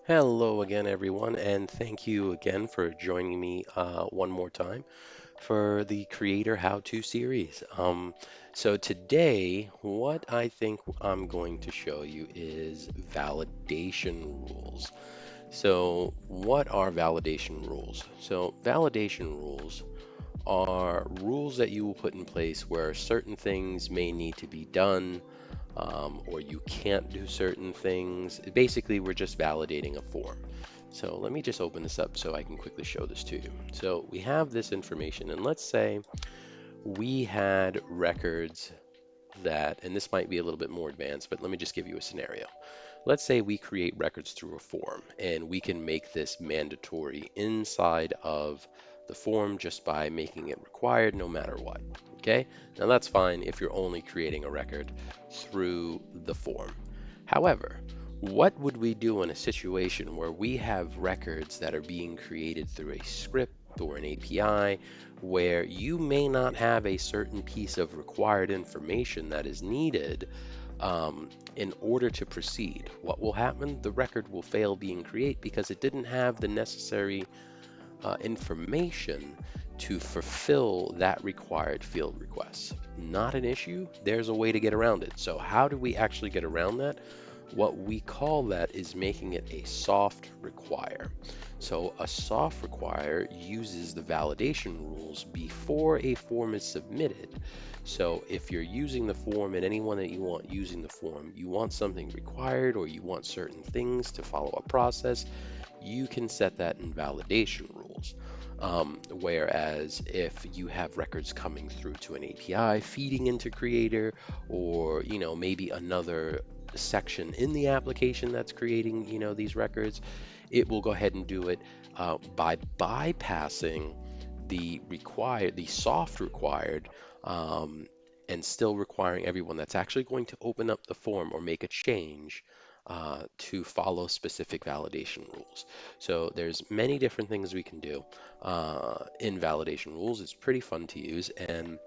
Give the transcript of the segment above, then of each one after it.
Hello again, everyone, and thank you again for joining me one more time for the Creator How-To series. So today, what I think I'm going to show you is validation rules. So what are validation rules? So validation rules are rules that you will put in place where certain things may need to be done or you can't do certain things. Basically, we're just validating a form. So let me just open this up so I can quickly show this to you. So we have this information, and let's say we had records that, and this might be a little bit more advanced, but let me just give you a scenario. Let's say we create records through a form, and we can make this mandatory inside of the form just by making it required no matter what. Okay, now that's fine if you're only creating a record through the form. However, what would we do in a situation where we have records that are being created through a script or an API where you may not have a certain piece of required information that is needed in order to proceed? What will happen? The record will fail being created because it didn't have the necessary information to fulfill that required field request. Not an issue. There's a way to get around it. So how do we actually get around that? What we call that is making it a soft require. So a soft require uses the validation rules before a form is submitted. So if you're using the form and anyone that you want using the form, you want something required or you want certain things to follow a process, you can set that in validation rules. Whereas if you have records coming through to an API, feeding into Creator, or maybe another section in the application that's creating these records, it will go ahead and do it by bypassing the soft required, um, and still requiring everyone that's actually going to open up the form or make a change to follow specific validation rules. So there's many different things we can do in validation rules. It's pretty fun to use, and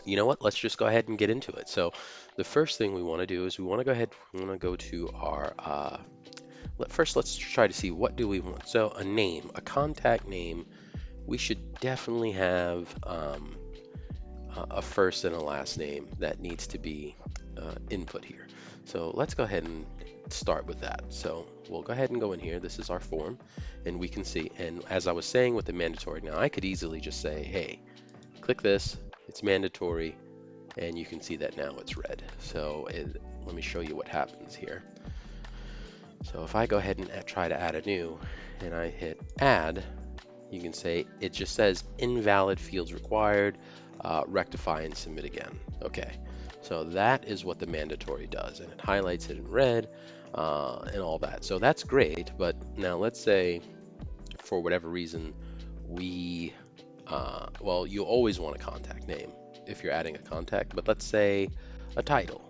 you know what? Let's just go ahead and get into it. So the first thing we want to do is we want to go to our first, let's try to see what do we want. So a name, a contact name, we should definitely have a first and a last name that needs to be input here. So let's go ahead and start with that. So we'll go ahead and go in here. This is our form, and we can see, and as I was saying with the mandatory, now I could easily just say, hey, click this, it's mandatory, and you can see that now it's red. So let me show you what happens here. So if I go ahead and try to add a new, and I hit add, you can say it just says invalid fields required, rectify and submit again. Okay, so that is what the mandatory does, and it highlights it in red and all that. So that's great, but now let's say for whatever reason well, you always want a contact name if you're adding a contact, but let's say a title.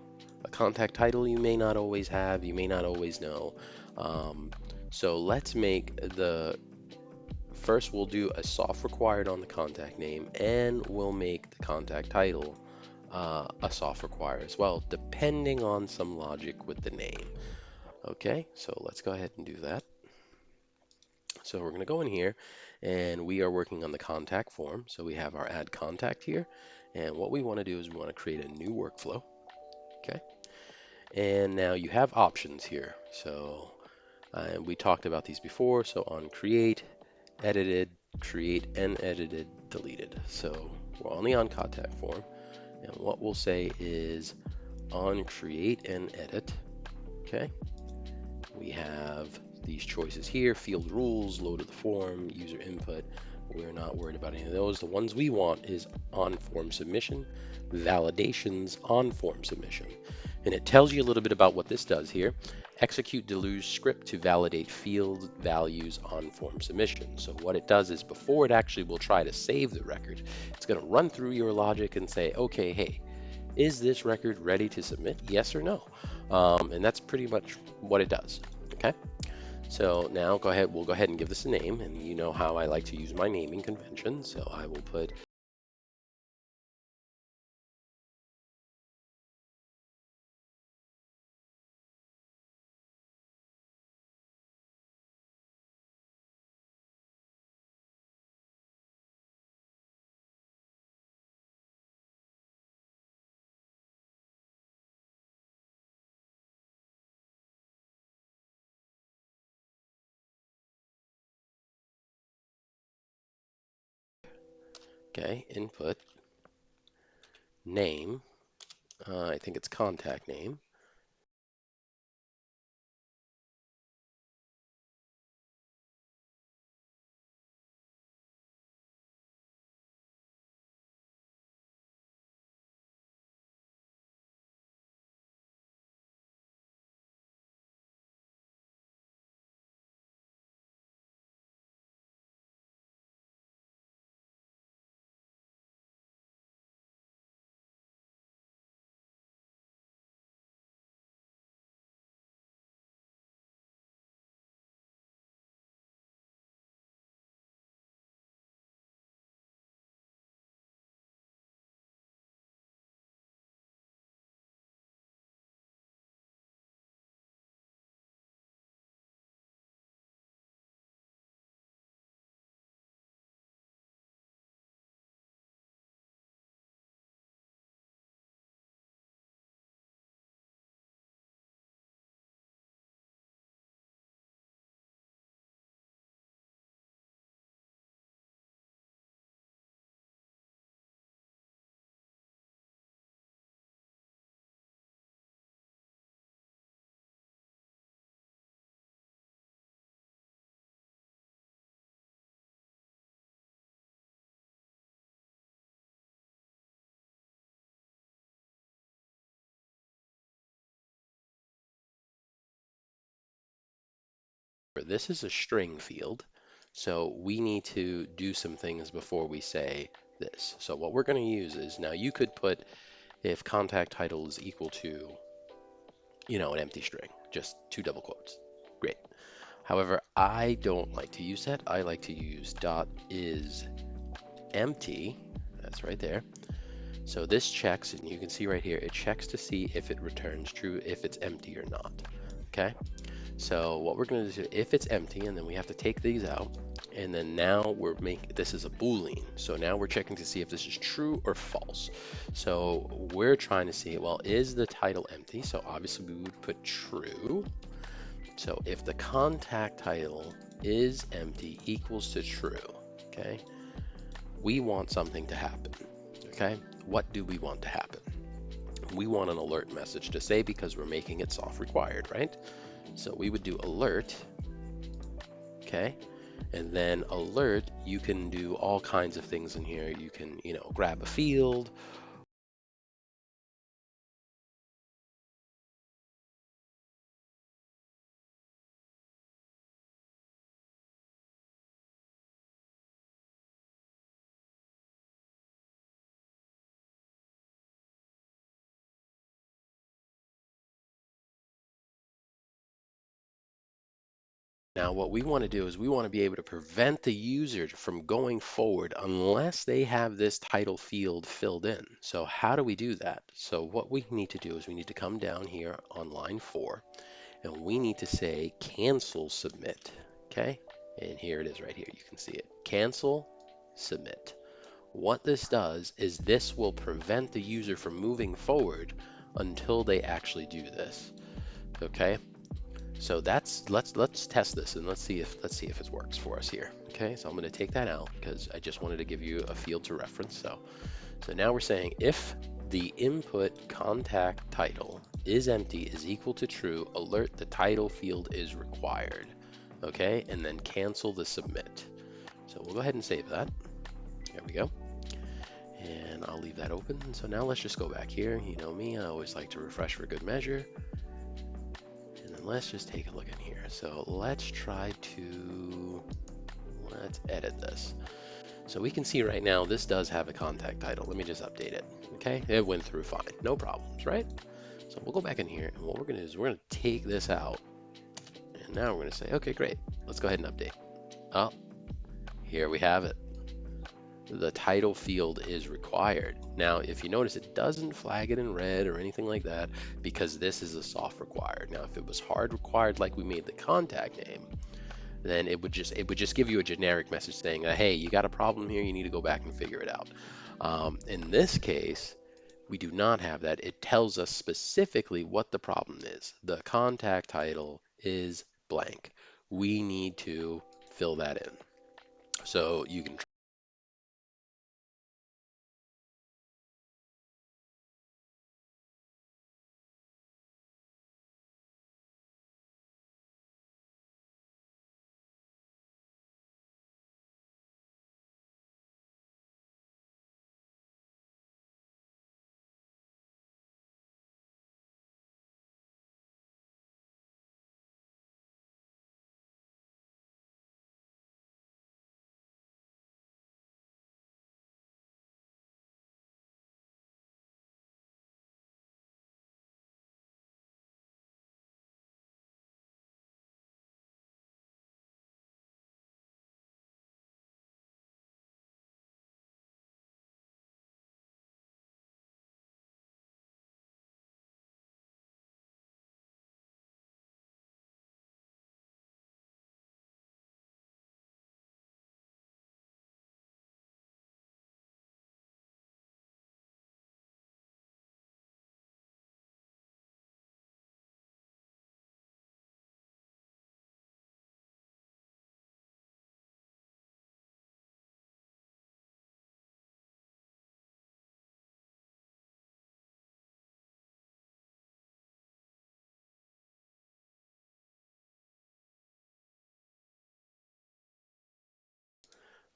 A contact title you may not always have, you may not always know. Um, so let's make the first, we'll do a soft required on the contact name, and we'll make the contact title a soft require as well, depending on some logic with the name. Okay, so let's go ahead and do that. So we're going to go in here, and we are working on the contact form. So we have our add contact here, and what we want to do is we want to create a new workflow. Okay, and now you have options here. So we talked about these before. So on create, edited, create and edited, deleted. So we're only on contact form, and what we'll say is on create and edit. Okay, we have these choices here: field rules, load of the form, user input. We're not worried about any of those. The ones we want is on form submission, validations on form submission. And it tells you a little bit about what this does here. Execute deluge script to validate field values on form submission. So what it does is before it actually will try to save the record, it's going to run through your logic and say, okay, hey, is this record ready to submit? Yes or no? And that's pretty much what it does. Okay. So now we'll go ahead and give this a name, and you know how I like to use my naming convention. So I will put Okay, input name. I think it's contact name. This is a string field, so we need to do some things before we say this. So what we're going to use is, now you could put if contact title is equal to, an empty string, just two double quotes. Great. However, I don't like to use that. I like to use dot is empty. That's right there. So this checks, and you can see right here, it checks to see if it returns true, if it's empty or not. Okay. So what we're going to do, if it's empty, and then we have to take these out, and then now we're making, this is a Boolean. So now we're checking to see if this is true or false. So we're trying to see, well, is the title empty? So obviously we would put true. So if the contact title is empty equals to true, okay, we want something to happen, okay? What do we want to happen? We want an alert message to say, because we're making it soft required, right? So we would do alert, okay? And then alert, you can do all kinds of things in here. You can, grab a field. Now, what we want to do is we want to be able to prevent the user from going forward unless they have this title field filled in. So how do we do that? So what we need to do is we need to come down here on line 4, and we need to say cancel submit, okay? And here it is right here. You can see it. Cancel submit. What this does is this will prevent the user from moving forward until they actually do this, okay? So let's test this, and let's see if it works for us here. Okay, so I'm going to take that out because I just wanted to give you a field to reference. So now we're saying if the input contact title is empty is equal to true, alert the title field is required. Okay, and then cancel the submit. So we'll go ahead and save that. There we go. And I'll leave that open. So now let's just go back here. You know me, I always like to refresh for good measure. And then let's just take a look in here. So let's edit this. So we can see right now this does have a contact title. Let me just update it. Okay, it went through fine, no problems, right? So we'll go back in here, and what we're gonna do is we're gonna take this out, and now we're gonna say, okay, great, let's go ahead and update. Oh, here we have it. The title field is required. Now, if you notice, it doesn't flag it in red or anything like that because this is a soft required. Now, if it was hard required like we made the contact name, then it would just give you a generic message saying, hey, you got a problem here, you need to go back and figure it out. In this case, we do not have that. It tells us specifically what the problem is. The contact title is blank. We need to fill that in. So you can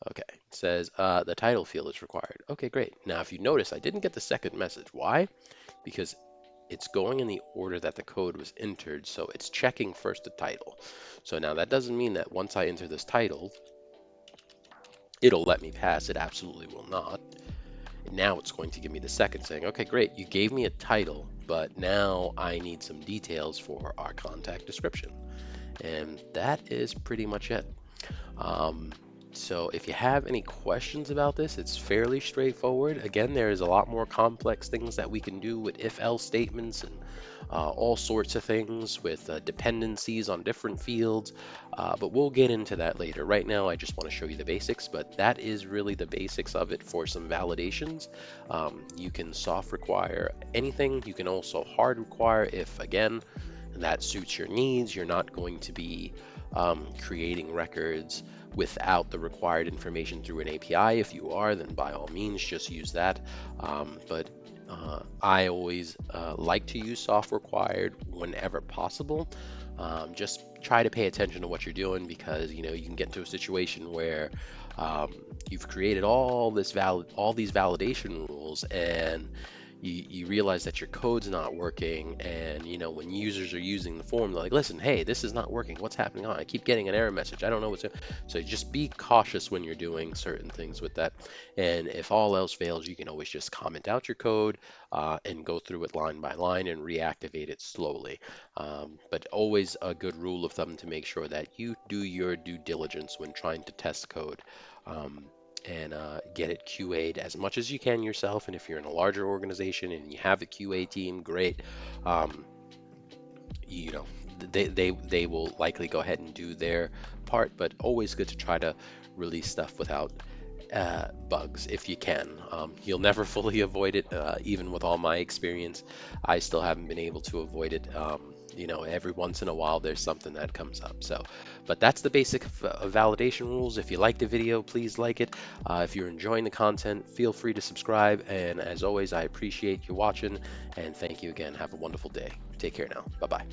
Okay, it says the title field is required. Okay, great. Now, if you notice, I didn't get the second message. Why? Because it's going in the order that the code was entered, so it's checking first the title. So now that doesn't mean that once I enter this title, it'll let me pass. It absolutely will not. Now it's going to give me the second saying, okay, great, you gave me a title, but now I need some details for our contact description. And that is pretty much it. Um, so if you have any questions about this, it's fairly straightforward. Again, there's a lot more complex things that we can do with if-else statements and all sorts of things with dependencies on different fields, but we'll get into that later. Right now, I just want to show you the basics, but that is really the basics of it for some validations. You can soft require anything. You can also hard require if, again, that suits your needs. You're not going to be creating records without the required information through an API. If you are, then by all means, just use that. But I always like to use soft required whenever possible. Just try to pay attention to what you're doing because you can get into a situation where you've created all these validation rules and you realize that your code's not working, and when users are using the form, they're like, listen, hey, this is not working, what's happening on, I keep getting an error message, I don't know so just be cautious when you're doing certain things with that. And if all else fails, you can always just comment out your code and go through it line by line and reactivate it slowly. But always a good rule of thumb to make sure that you do your due diligence when trying to test code. Um, and get it QA'd as much as you can yourself. And if you're in a larger organization and you have a QA team, great. Um, you know, they will likely go ahead and do their part, but always good to try to release stuff without bugs if you can. You'll never fully avoid it, even with all my experience. I still haven't been able to avoid it. Every once in a while there's something that comes up. So, but that's the basic validation rules. If you like the video, please like it. If you're enjoying the content, feel free to subscribe. And as always, I appreciate you watching and thank you again. Have a wonderful day. Take care now. Bye bye.